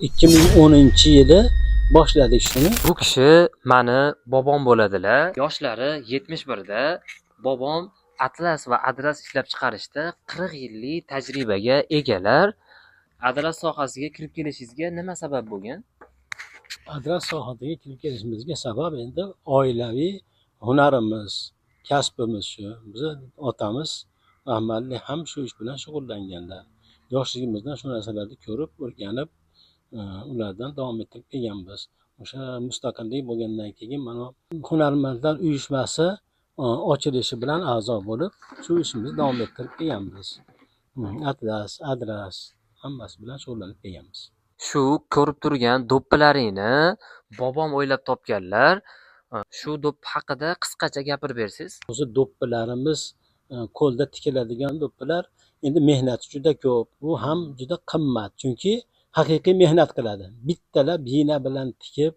2010-yili boshladik shuni. Bu kishi mani bobom bo'ladilar. Yoshlari 71da. Bobom atlas va adras ishlab chiqarishda 40 yillik tajribaga egalar. Adras sohasiga kirib kelishingizga nima sabab bo'lgan? Adras sohasiga kirib kelishimizga sabab endi oilaviy hunarimiz, kasbimiz shu. Bizni otamiz rahmatli ham shu ish bilan shug'ullanganlar. Yoshligimizdan shu narsalarni ko'rib, o'rganib, ulardan davom ettirib kelganmiz. O'sha mustaqillik bo'lgandan keyin mana Hunarmandlar uyushmasi ochilishi bilan a'zo bo'lib, shu ishimizni davom ettirib kelganmiz. Atlas, adras hammasi bilan shug'ullanib kelganmiz. Shu ko'rib turgan do'ppilaringni bobom o'ylab topganlar. Shu do'ppi haqida qisqacha gapirib bersangiz. O'zi do'ppilarimiz qo'lda tikiladigan do'ppilar endi mehnati juda ko'p. Bu ham juda qimmat, chunki haqiqiy mehnat qiladi. Bittalab bina bilan tikib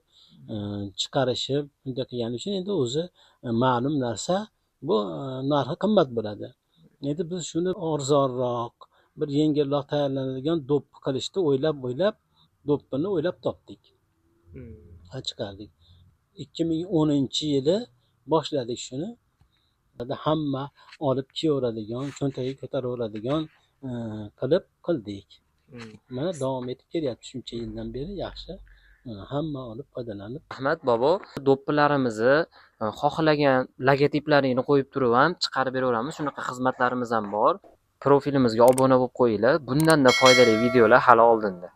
chiqarishib bunday qilgani uchun endi o'zi ma'lum narsa, bu narxi qimmat bo'ladi. Endi biz shuni arzonroq, bir yengilroq tayyorlanadigan do'ppi qilishni o'ylab do'ppini o'ylab topdik. Chiqardik. 2010-yili boshladik shuni. Hamma olib kiyaveradigan, cho'ntagiga ko'taraveradigan qilib qildik. Mana davom etib kelyapti shuncha yildan beri yaxshi. Hamma olib foydalanib. Rahmat bobo, do'ppilarimizni xohlagan logotiplaringni qo'yib turib ham chiqarib beraveramiz. Shunaqa xizmatlarimiz ham bor. Profilimizga obuna bo'lib qo'yinglar. Bundan-da foydali videolar hali oldinda.